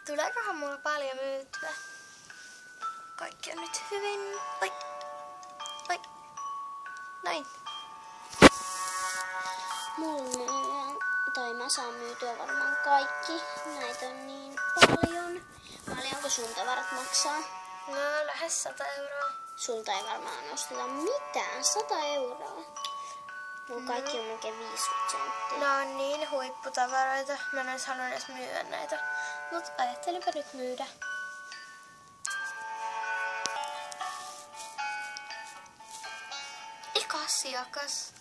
Tuleekohan mulla paljon myytyä? Kaikki on nyt hyvin. Oi. Oi. Näin. Mä saan myytyä varmaan kaikki. Näitä on niin paljon. Paljonko sun tavarat maksaa? No lähes 100 euroa. Sulta ei varmaan osteta mitään. 100 euroa. Kaikki on melkein 50 senttiä. No on niin huipputavaroita. Mä en edes halunnut edes myydä näitä. Mut ajattelinpä nyt myydä. Eka asiakas.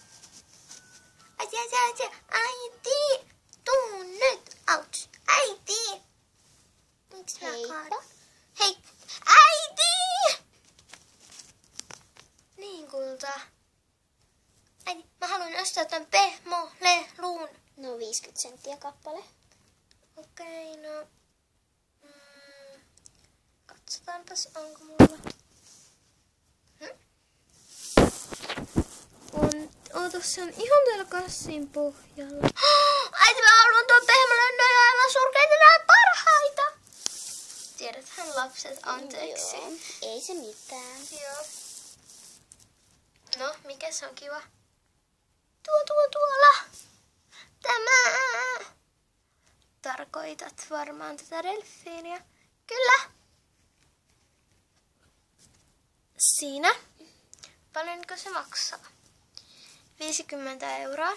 Äiti! Tuu nyt! Ouch! Äiti! Miksi mä kaadan? Hei! Äiti! Niin kulta. Äiti, mä haluan ostaa tämän pehmoleluun. No 50 senttiä kappale. Okei, no. Katsotaanpas, onko mulla. Ootas, se on ihan täällä kassin pohjalla. Äiti, mä haluan tuon pehmolevun, ne on aivan surkeita, ne on parhaita. Tiedäthän lapset, anteeksi. Joo, ei se mitään. Joo. No, mikä se on kiva? Tuolla. Tämä. Tarkoitat varmaan tätä delfiiniä. Kyllä. Siinä. Paljonko se maksaa? 50 euroa.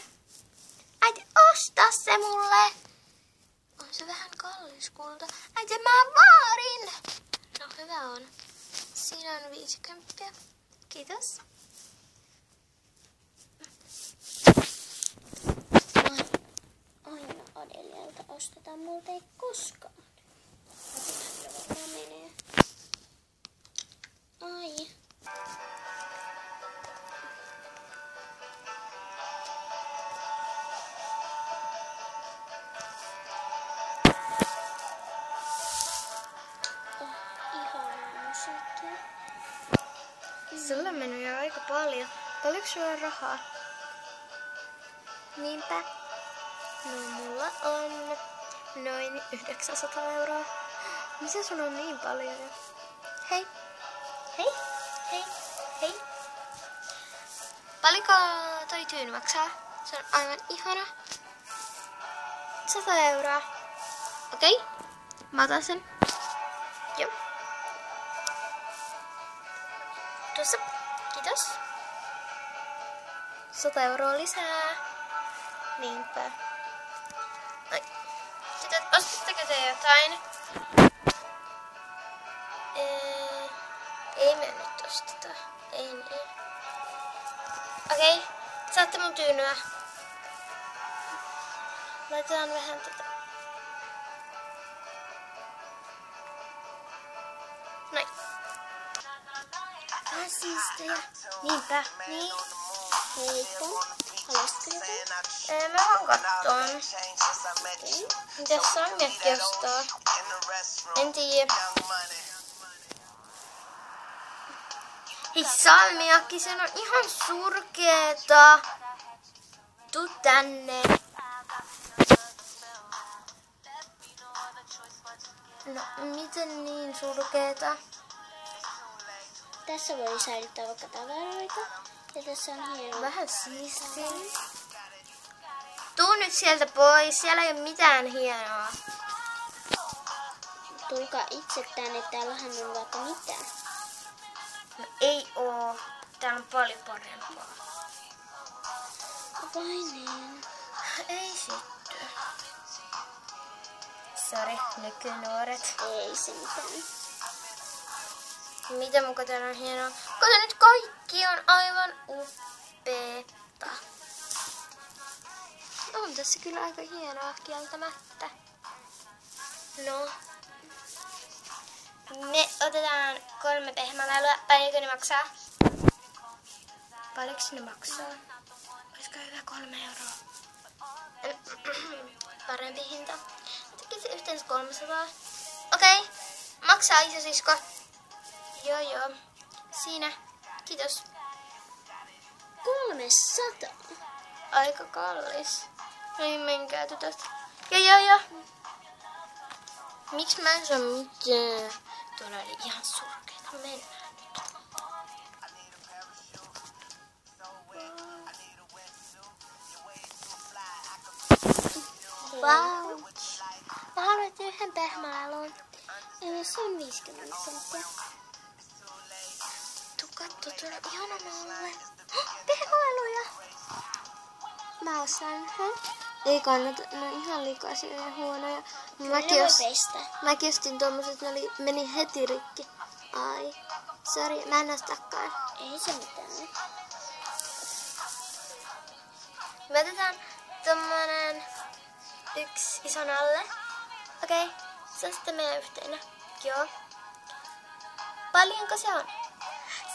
Äiti, osta se mulle. On se vähän kallis kulta. Äiti, mä vaarin. No hyvä on. Siinä on 50. Kiitos. Aina Adelialta ostetaan, multa ei koskaan. Varmaan menee. Ai. Ihanaa musiikkia. Sulla on mennyt jo aika paljon. Paljonko sulla on rahaa? Niinpä. No mulla on noin 900 euroa. Missä sulla on niin paljon? Hei. Hei. Hei. Hei. Paljonko toi tyyny maksaa? Se on aivan ihana. 100 euroa. Okei. Mä otan sen. Joo. Tuossa. Kiitos. 100 euroa lisää. Niinpä. Ai. Tytöt, ostatteko te jotain? Ei me nyt osteta. Ei. Okei. Saatte mun tyynyä. Laitetaan vähän tätä. Noin. Siistiä. Niinpä. Niin. Heippa. Haluaisitko jotain? Mä vaan kattoon. Mitäs Sanjakki ostaa? En tiedä. Hei Salmiakki, se on ihan surkeeta. Tuu tänne. No, miten niin surkeeta? Tässä voi säilyttää vaikka tavaroita. Ja tässä on hieno. Vähän siistiä. Tuu nyt sieltä pois, siellä ei ole mitään hienoa. Tulkaa itse tänne, täällähän on vaikka mitään. No ei oo. Täällä on paljon parempaa. Vai niin? Ei sitten. Sori, nykynuoret. Ei se mitään. Mitä muka täällä on hienoa? Kato nyt kaikki on aivan upeeta. On tässä kyllä aika hienoa kieltämättä. No. Me otetaan 3 pehmolelua. Paljonko ne maksaa? Paljonko ne maksaa? Olisiko hyvä 3 euroa? Parempi hinta. Tekisi yhteensä 300. Okei. Maksaa isosisko. Joo. Siinä. Kiitos. 300. Aika kallis. Ei menkää tytöt. Joo. Miksi mä en saa mitään? Tuolla oli ihan surkeita. Mennään nyt. Wow. Mä haluan yhden pehmälelun. Eli se on 50 senttiä. Tuu katso, tuolla on ihana malli. Pehmäleluja. Mä osaan yhden. Ei kannata, ne on ihan likaisia ja huonoja. Mäkin ostin tommoset, ne meni heti rikki. Ai, sori, mä en ostakaan. Ei se mitään. Me otetaan tommonen yksi ison alle. Okei, se on sitten meidän yhteinen. Joo. Paljonko se on?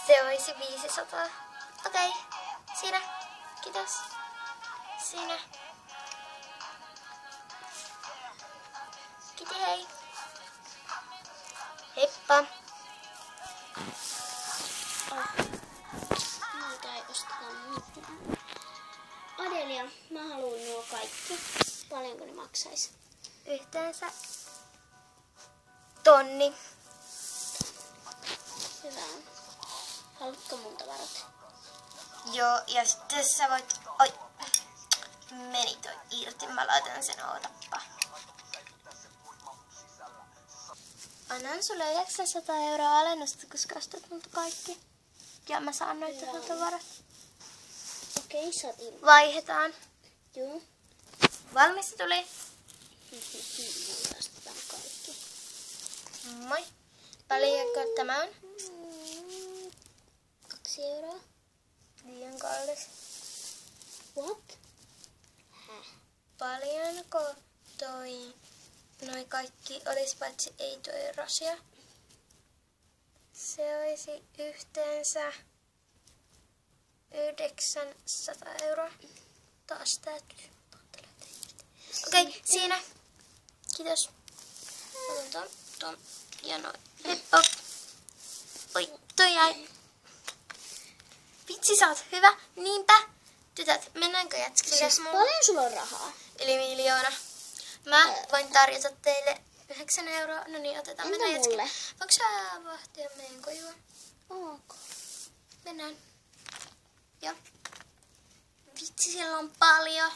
Se olisi 500. Okei, siinä. Kiitos. Siinä. Kiti hei. Heippa. Niitä ei osteta mitään. Adelia, mä haluan nuo kaikki. Paljonko ne maksais? Yhteensä 1000. Hyvä on. Haluatko mun tavarat? Joo, ja sitten sä voit... Oi, meni toi irti. Mä laitan sen, ootappa. Annan sulle 900 € alennusta, koska ostat multa kaikki. Ja mä saan noita tavarat. Okei, saatiin. Vaihdetaan. Joo. Valmis tuli. Ostetaan kaikki. Moi. Paljonko tämä on? 2 €. Liian kallis. What? Häh? Paljonko noi kaikki olisi, paitsi ei toi rasia? Se olisi yhteensä 900 €. Taas täytyy. Okei, siinä. Kiitos. Otan ton ja noin. Heippa. Oi, toi jäi. Vitsi, sä oot hyvä. Niinpä. Tytöt, mennäänkö jätskille? Siis paljon sulla on rahaa? Yli 1 000 000. Mä voin tarjota teille 9 €. No niin, otetaan. Entä Mennään jätskille. mulle? Voinko sä vahtia meidän kojuun? Ok. Mennään. Joo. Vitsi, siellä on paljon.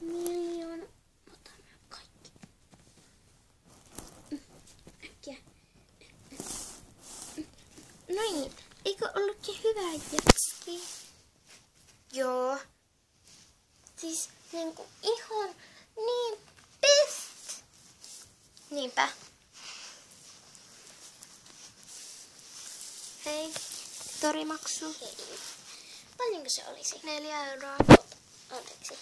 Miljoona. Otan kaikki. Äkkiä. Noin. Eikö ollutkin hyvä jätski? Joo. Siis niinku ihan niin best. Niinpä. Hei. Torimaksu. Hei. Paljonko se olisi? 4 €. Anteeksi.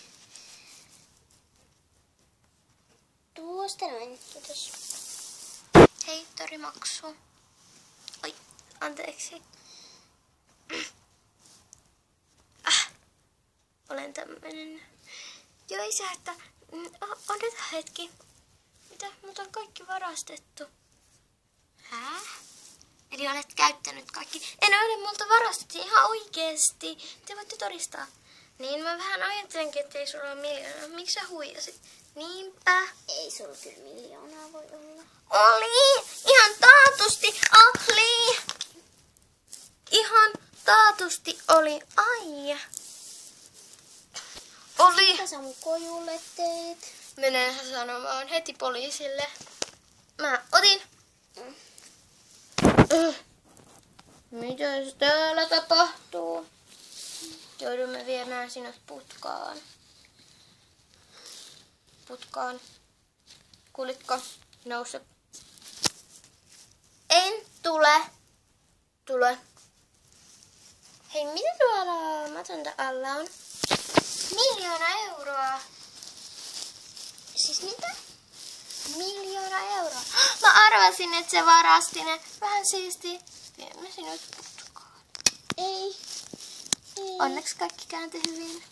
Tuosta noin. Kiitos. Hei, torimaksu. Oi, anteeksi. Olen tämmönen. Joo, isä, että... Odota hetki. Mitä? Mut on kaikki varastettu. Häh? Eli olet käyttänyt kaikki. En ole, multa varastettiin ihan oikeesti. Te voitte todistaa. Niin mä vähän ajattelinkin, että ei sulla ole 1 000 000. Miksi sä huijasit? Niinpä. Ei sulla kyllä 1 000 000 voi olla. Oli! Ihan taatusti oli! Ihan taatusti oli. Ai! Oli! Mitä sä mun kojulle teet? Menee sanomaan heti poliisille. Mä otin. Mitäs täällä tapahtuu? Joudumme viemään sinut putkaan. Putkaan. Kuulitko? Nouse. En tule. Tule. Hei, mitä tuolla matonta alla on? 1 000 €. Siis mitä? 1 000 000 €. Mä arvasin, että se varasti ne. Vähän siisti. Viemme sinut putkaan. Ei. Onneksi kaikki kääntyi hyvin.